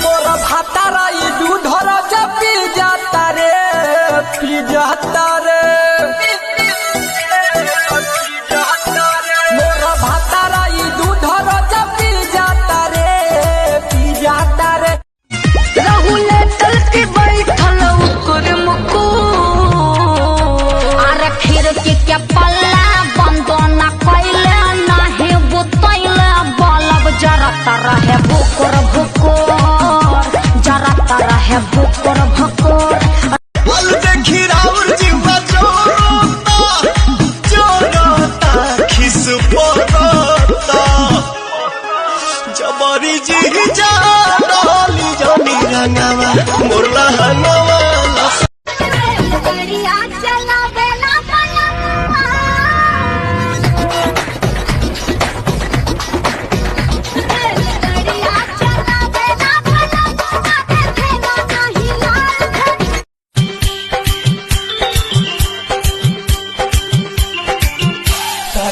मोरा भातारा ई दूधर जब पी जाता रे मोरा भातारा ई दूधर जब पी जाता रे राहुले तल के बैठल उकुर मुकु अरे खिड़की के पल्ला बंद न कैले नाही बुतैले बलब जरता रहे भुकुर भुकुर जरता रहे भुकुर भुकुर देखी राउर जीवा चोरता खिस पोरता जबरी जी जा डाली जानी रंगावा मोरला हंगावा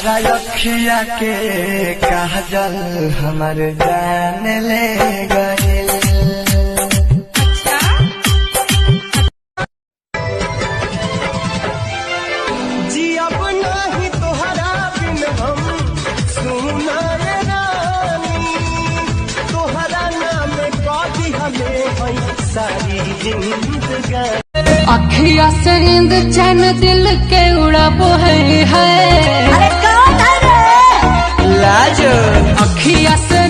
अखिया के काजल हमर जान ले गइल जी अब नहीं तोहरा बिन हम सुना रे रानी तोहरा नाम कभी हमें है सारी जिंदगानी अखिया से नींद चैन दिल के उड़ाबो है लाज अखिया से